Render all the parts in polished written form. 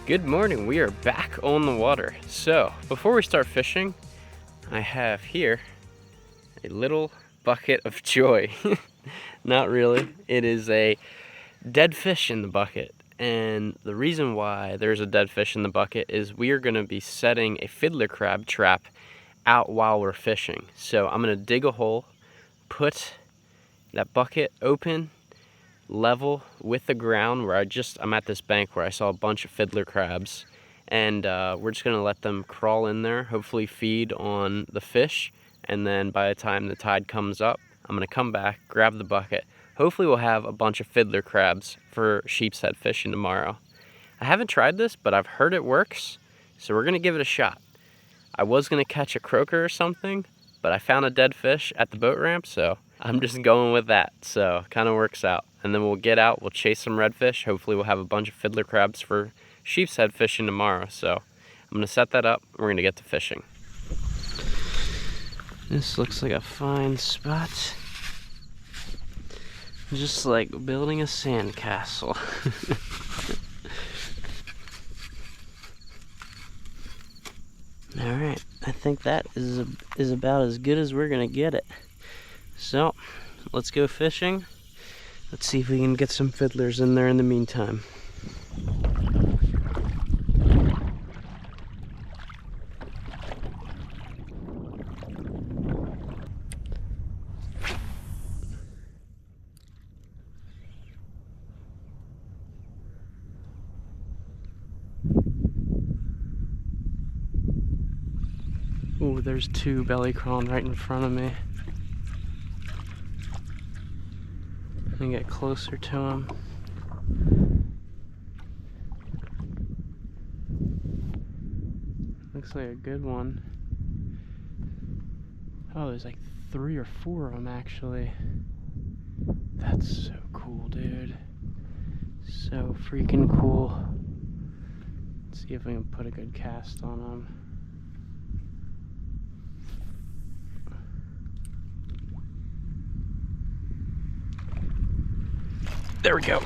Good morning, we are back on the water. So, before we start fishing, I have here a little bucket of joy. Not really, it is a dead fish in the bucket. And the reason why there's a dead fish in the bucket is we are gonna be setting a fiddler crab trap out while we're fishing. So I'm gonna dig a hole, put that bucket open, level with the ground where I'm at this bank where I saw a bunch of fiddler crabs, and we're just gonna let them crawl in there, hopefully feed on the fish, and then by the time the tide comes up, I'm gonna come back, grab the bucket. Hopefully we'll have a bunch of fiddler crabs for sheepshead fishing tomorrow. I haven't tried this, but I've heard it works, so we're gonna give it a shot. I was gonna catch a croaker or something, but I found a dead fish at the boat ramp, so I'm just going with that. So kind of works out. And then we'll get out, we'll chase some redfish. Hopefully we'll have a bunch of fiddler crabs for sheepshead fishing tomorrow. So I'm gonna set that up, we're gonna get to fishing. This looks like a fine spot. Just like building a sandcastle. All right, I think that is about as good as we're gonna get it. So, let's go fishing. Let's see if we can get some fiddlers in there in the meantime. Ooh, there's two belly crawling right in front of me. Let me get closer to them. Looks like a good one. Oh, there's like 3 or 4 of them actually. That's so cool, dude. So freaking cool. Let's see if we can put a good cast on them. There we go.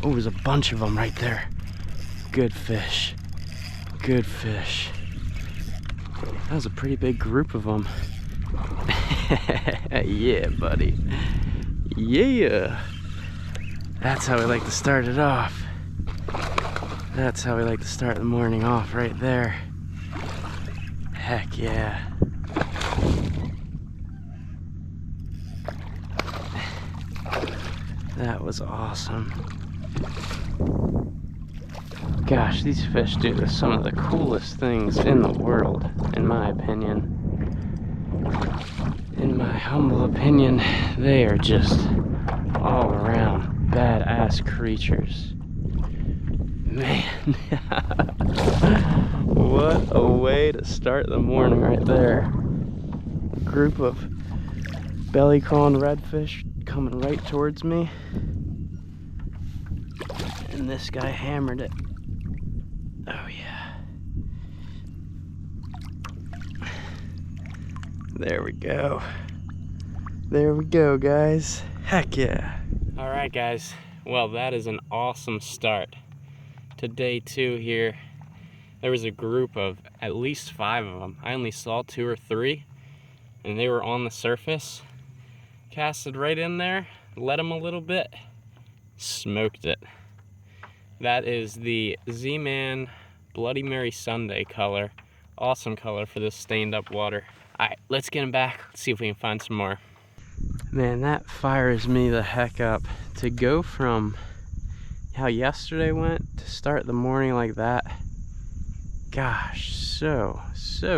Oh, there's a bunch of them right there. Good fish. Good fish. That was a pretty big group of them. Yeah, buddy. Yeah. That's how we like to start it off. That's how we like to start the morning off right there. Heck yeah. That was awesome. Gosh, these fish do some of the coolest things in the world, in my opinion. In my humble opinion, they are just all around badass creatures. Man, what a way to start the morning right there. A group of belly crawling redfish coming right towards me, and this guy hammered it. Oh yeah. There we go. There we go, guys. Heck yeah. All right, guys. Well, that is an awesome start to day 2 here. There was a group of at least 5 of them. I only saw 2 or 3, and they were on the surface. Casted right in there, let them a little bit, smoked it. That is the Z-Man Bloody Mary Sunday color. Awesome color for this stained up water. All right, let's get them back. Let's see if we can find some more. Man, that fires me the heck up. To go from how yesterday went to start the morning like that. Gosh, so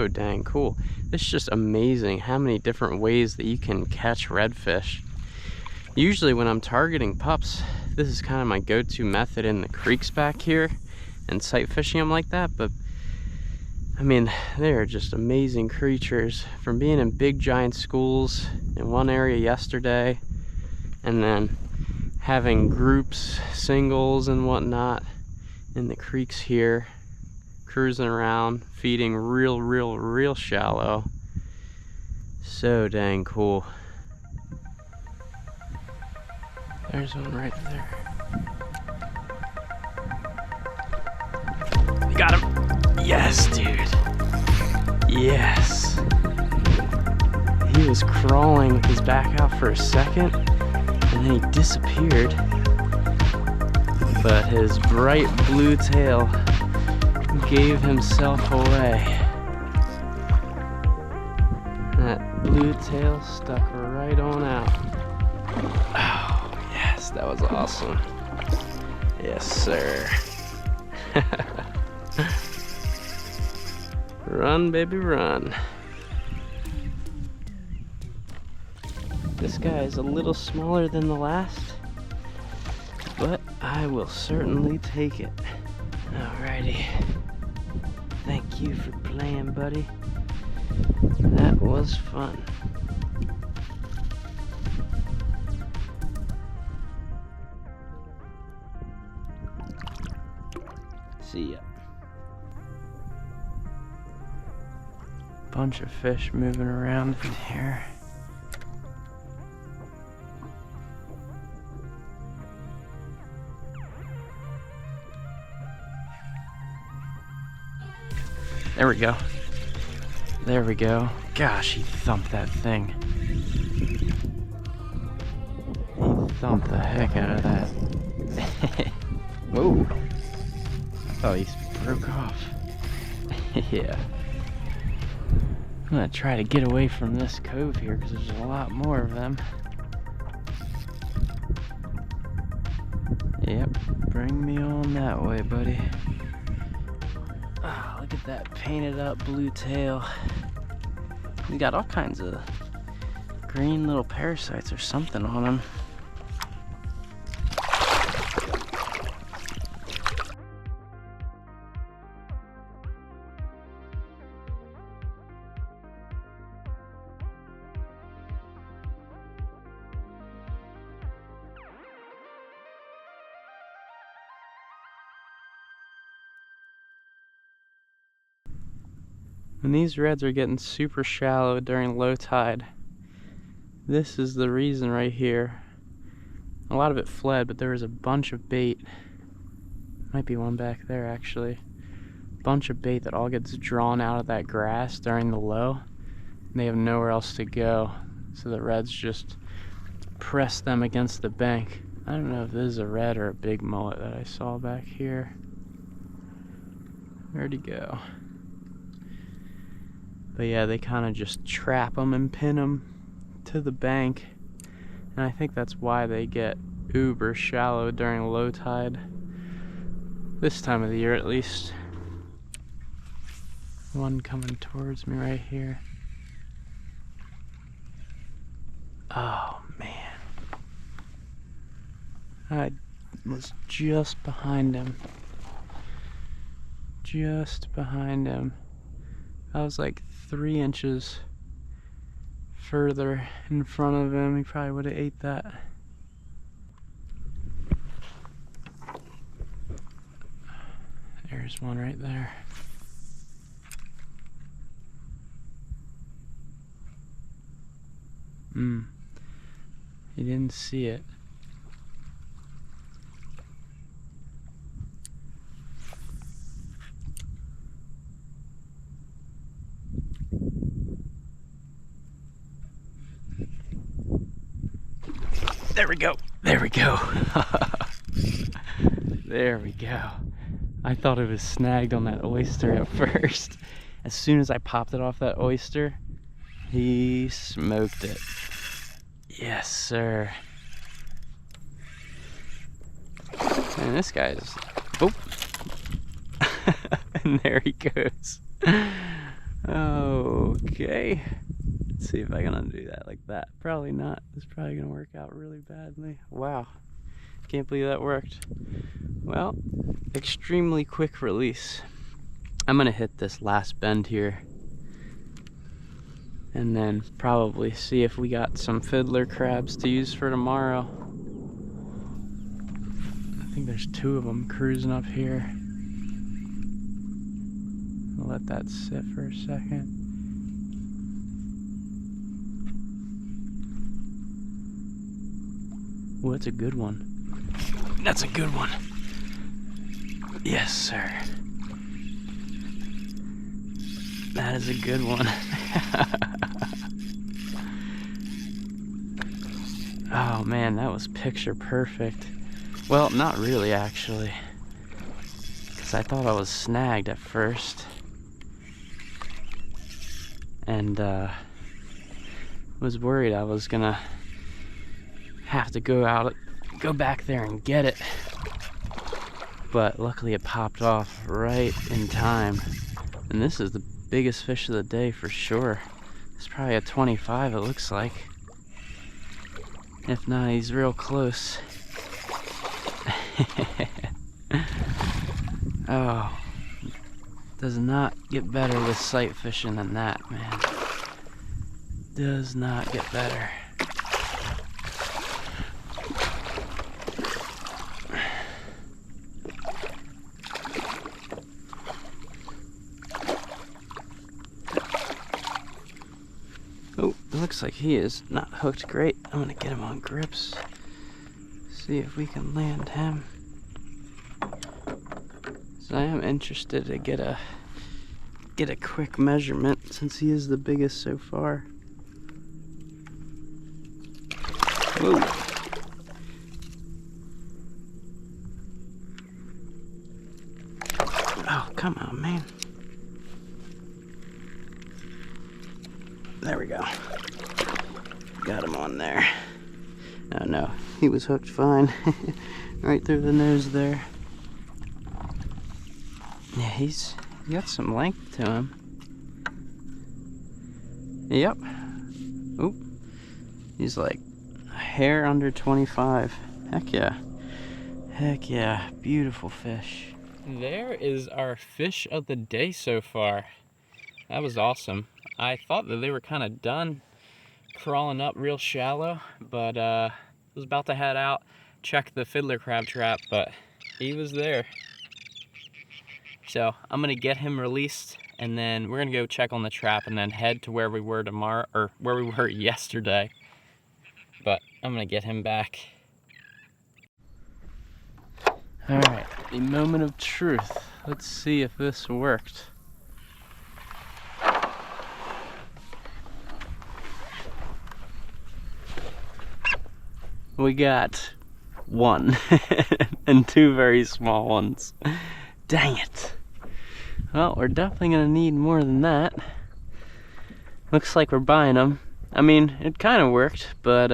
dang cool. It's just amazing how many different ways that you can catch redfish. Usually when I'm targeting pups, this is kind of my go-to method in the creeks back here and sight fishing them like that, but I mean, they are just amazing creatures. From being in big giant schools in one area yesterday, and then having groups, singles and whatnot in the creeks here, cruising around, feeding real shallow. So dang cool. There's one right there. Got him. Yes, dude. Yes. He was crawling with his back out for a second, and then he disappeared. But his bright blue tail gave himself away. That blue tail stuck right on out. Oh, yes, that was awesome. Yes, sir. Run, baby, run. This guy is a little smaller than the last, but I will certainly take it. Alrighty. Thank you for playing, buddy. That was fun. See ya. Bunch of fish moving around in here. There we go. There we go. Gosh, he thumped that thing. He thumped the heck out of that. Whoa. I thought he broke off. Yeah. I'm gonna try to get away from this cove here because there's a lot more of them. Yep, bring me on that way, buddy. Oh, look at that painted up blue tail. He's got all kinds of green little parasites or something on him. When these reds are getting super shallow during low tide, this is the reason right here. A lot of it fled, but there was a bunch of bait. Might be one back there actually. Bunch of bait that all gets drawn out of that grass during the low. And they have nowhere else to go. So the reds just press them against the bank. I don't know if this is a red or a big mullet that I saw back here. Where'd he go? But yeah, they kind of just trap them and pin them to the bank. And I think that's why they get uber shallow during low tide. This time of the year at least. One coming towards me right here. Oh man. I was just behind him. Just behind him. I was like 3 inches further in front of him. He probably would have ate that. There's one right there. He didn't see it. There we go. There we go. There we go. I thought it was snagged on that oyster at first. As soon as I popped it off that oyster, he smoked it. Yes, sir. And this guy's... Oh. And there he goes. Okay. Let's see if I can undo that like that. Probably not. It's probably gonna work out really badly. Wow. Can't believe that worked. Well, extremely quick release. I'm gonna hit this last bend here and then probably see if we got some fiddler crabs to use for tomorrow. I think there's 2 of them cruising up here. I'll let that sit for a second. Oh, that's a good one. That's a good one. Yes, sir. That is a good one. Oh man, that was picture perfect. Well, not really actually, because I thought I was snagged at first. And was worried I was gonna have to go back there and get it. But luckily it popped off right in time. And this is the biggest fish of the day for sure. It's probably a 25, it looks like. If not, he's real close. Oh, does not get better with sight fishing than that, man. Does not get better. Oh, it looks like he is not hooked great. I'm gonna get him on grips. See if we can land him. So I am interested to get a quick measurement since he is the biggest so far. Whoa. Oh, come on, man. There we go. Got him on there. Oh no, he was hooked fine. Right through the nose there. Yeah, he's got some length to him. Yep. Oop. He's like a hair under 25. Heck yeah. Heck yeah. Beautiful fish. There is our fish of the day so far. That was awesome. I thought that they were kind of done crawling up real shallow, but I was about to head out, check the fiddler crab trap, but he was there. So I'm gonna get him released, and then we're gonna go check on the trap and then head to where we were tomorrow, or where we were yesterday. But I'm gonna get him back. All right, the moment of truth. Let's see if this worked. We got one and two very small ones. Dang it. Well, we're definitely gonna need more than that. Looks like we're buying them. I mean, it kind of worked, but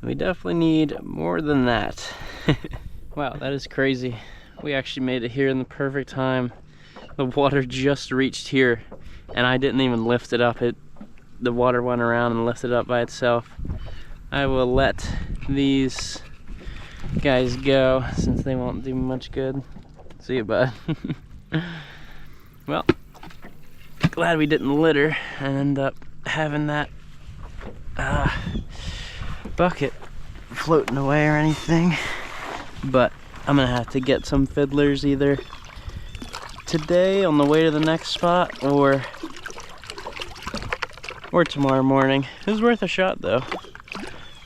we definitely need more than that. Wow, that is crazy. We actually made it here in the perfect time. The water just reached here, and I didn't even lift it up. The water went around and lifted it up by itself. I will let these guys go since they won't do much good. See you, bud. Well, glad we didn't litter and end up having that bucket floating away or anything. But I'm gonna have to get some fiddlers either today on the way to the next spot or tomorrow morning. It was worth a shot though.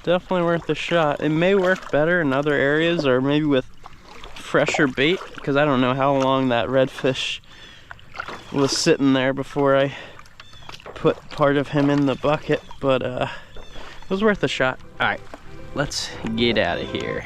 Definitely worth a shot. It may work better in other areas or maybe with fresher bait, because I don't know how long that redfish was sitting there before I put part of him in the bucket, but it was worth a shot. All right, let's get out of here.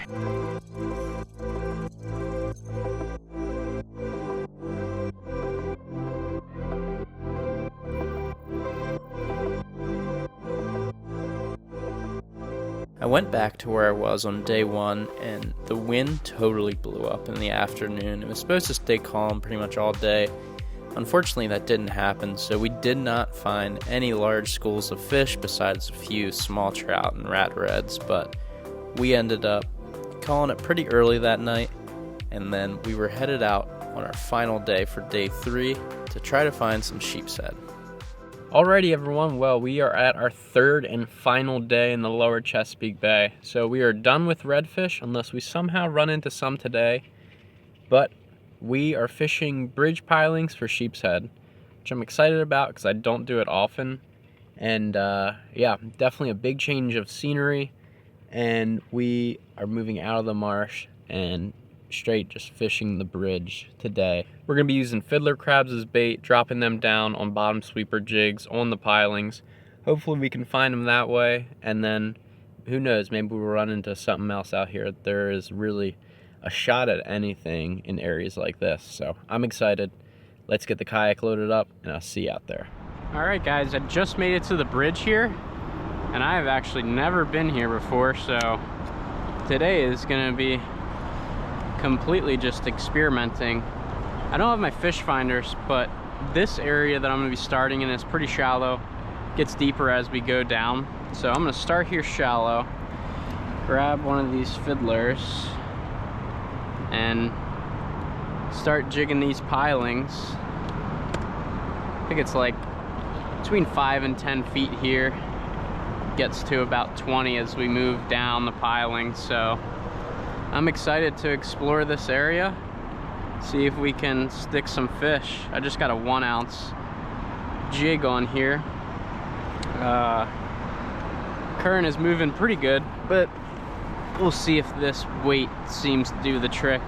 I went back to where I was on day one, and the wind totally blew up in the afternoon. It was supposed to stay calm pretty much all day. Unfortunately, that didn't happen, so we did not find any large schools of fish besides a few small trout and rat reds, but we ended up calling it pretty early that night, and then we were headed out on our final day for day 3 to try to find some sheepshead. Alrighty everyone, well, we are at our third and final day in the lower Chesapeake Bay. So we are done with redfish unless we somehow run into some today. But we are fishing bridge pilings for sheepshead, which I'm excited about because I don't do it often. And yeah, definitely a big change of scenery. And we are moving out of the marsh and straight just fishing the bridge today. We're gonna be using fiddler crabs as bait, dropping them down on bottom sweeper jigs on the pilings. Hopefully we can find them that way, and then who knows, maybe we'll run into something else out here. There is really a shot at anything in areas like this, so I'm excited. Let's get the kayak loaded up and I'll see you out there. All right guys, I just made it to the bridge here, and I have actually never been here before, so today is gonna be completely just experimenting. I don't have my fish finders, but this area that I'm gonna be starting in is pretty shallow. Gets deeper as we go down. So I'm gonna start here shallow, grab one of these fiddlers, and start jigging these pilings. I think it's like between 5 and 10 feet here. Gets to about 20 as we move down the piling. So I'm excited to explore this area, see if we can stick some fish. I just got a 1 ounce jig on here. Current is moving pretty good, but we'll see if this weight seems to do the trick.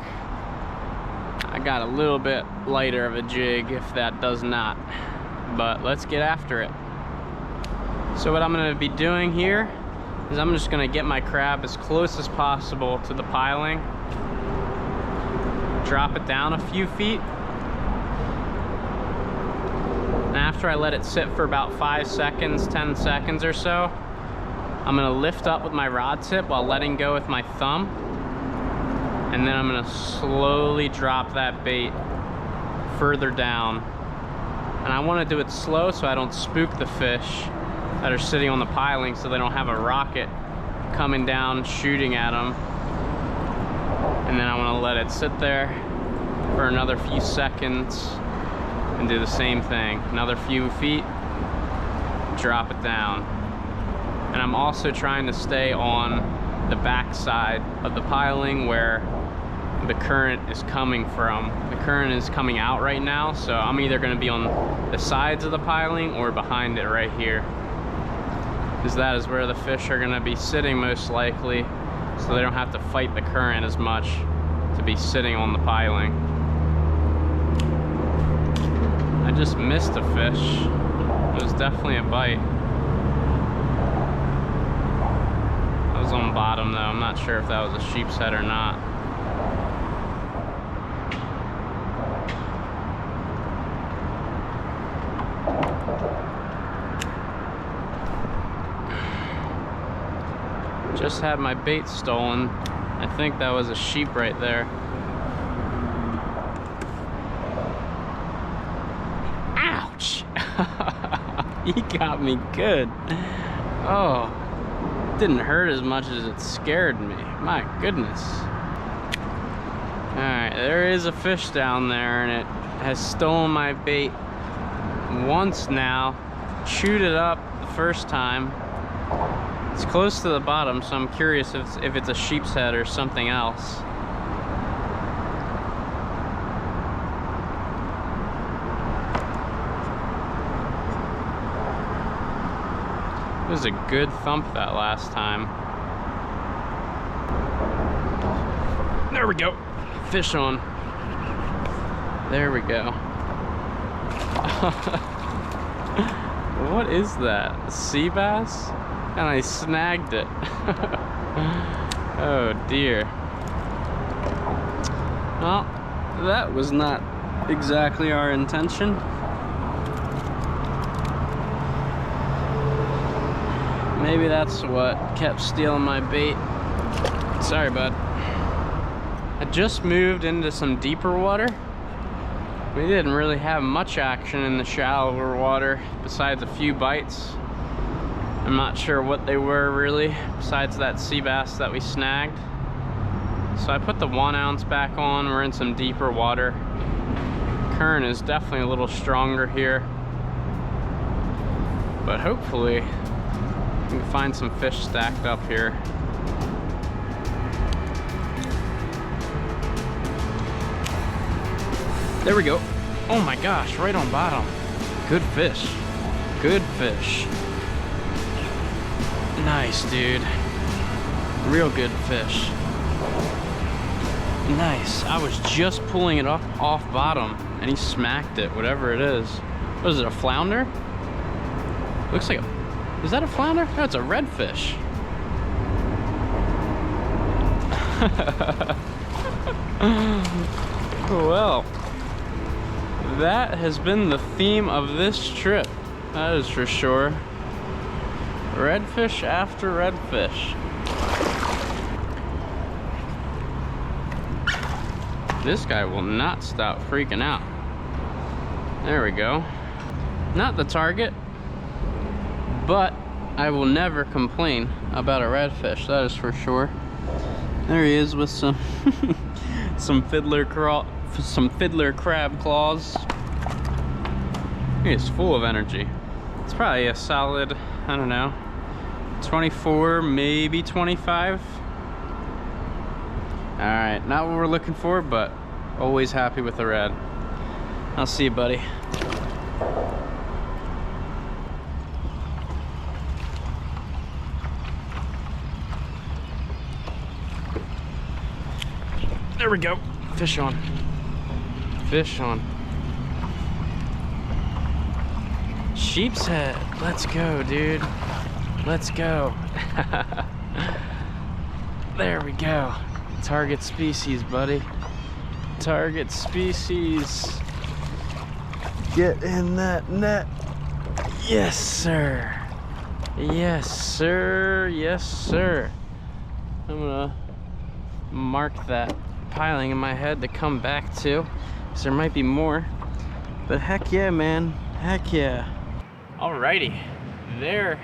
I got a little bit lighter of a jig if that does not, but let's get after it. So what I'm going to be doing here is I'm just going to get my crab as close as possible to the piling, drop it down a few feet, and after I let it sit for about 5 seconds, 10 seconds or so, I'm going to lift up with my rod tip while letting go with my thumb, and then I'm going to slowly drop that bait further down. And I want to do it slow so I don't spook the fish that are sitting on the piling, so they don't have a rocket coming down shooting at them. And then I want to let it sit there for another few seconds and do the same thing. Another few feet, drop it down. And I'm also trying to stay on the back side of the piling where the current is coming from. The current is coming out right now, so I'm either going to be on the sides of the piling or behind it right here, because that is where the fish are going to be sitting most likely, so they don't have to fight the current as much to be sitting on the piling. I just missed a fish. It was definitely a bite. I was on bottom though. I'm not sure if that was a sheepshead or not. Just had my bait stolen. I think that was a sheep right there. Ouch! He got me good. Oh, didn't hurt as much as it scared me. My goodness. Alright, there is a fish down there, and it has stolen my bait once now. Chewed it up the first time. It's close to the bottom, so I'm curious if it's a sheepshead or something else. It was a good thump that last time. There we go. Fish on. There we go. What is that? A sea bass? And I snagged it. Oh dear. Well, that was not exactly our intention. Maybe that's what kept stealing my bait. Sorry, bud. I just moved into some deeper water. We didn't really have much action in the shallower water besides a few bites. I'm not sure what they were really, besides that sea bass that we snagged. So I put the 1 ounce back on. We're in some deeper water. Current is definitely a little stronger here, but hopefully we can find some fish stacked up here. There we go. Oh my gosh, right on bottom. Good fish. Good fish. Nice, dude. Real good fish. Nice. I was just pulling it up off bottom and he smacked it, whatever it is. What is it, a flounder? Looks like a, is that a flounder? No, it's a redfish. Well, that has been the theme of this trip. That is for sure. Redfish after redfish. This guy will not stop freaking out. There we go. Not the target, but I will never complain about a redfish, that is for sure. There he is with some some fiddler crab claws. He is full of energy. It's probably a solid, I don't know, 24, maybe 25. All right, not what we're looking for, but always happy with the red. I'll see you, buddy. There we go. Fish on. Fish on. Sheepshead. Let's go, dude. Let's go. There we go. Target species, buddy. Target species. Get in that net. Yes, sir. Yes, sir. Yes, sir. I'm gonna mark that piling in my head to come back to, because there might be more. But heck yeah, man. Heck yeah. Alrighty. There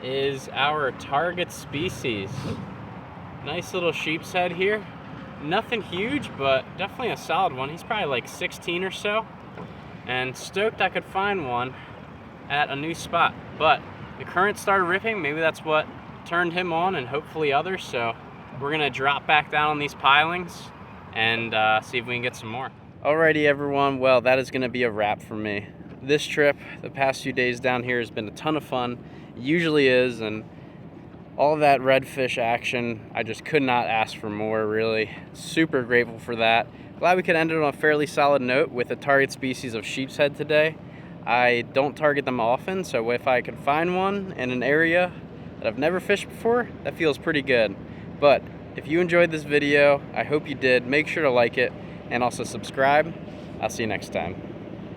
is our target species. Nice little sheepshead here. Nothing huge, but definitely a solid one. He's probably like 16 or so. And stoked I could find one at a new spot. But the current started ripping. Maybe that's what turned him on, and hopefully others. So we're gonna drop back down on these pilings and see if we can get some more. Alrighty, everyone. Well, that is gonna be a wrap for me. This trip, the past few days down here, has been a ton of fun. It usually is, and all of that redfish action, I just could not ask for more, really. Super grateful for that. Glad we could end it on a fairly solid note with a target species of sheepshead today. I don't target them often, so if I could find one in an area that I've never fished before, that feels pretty good. But if you enjoyed this video, I hope you did. Make sure to like it and also subscribe. I'll see you next time.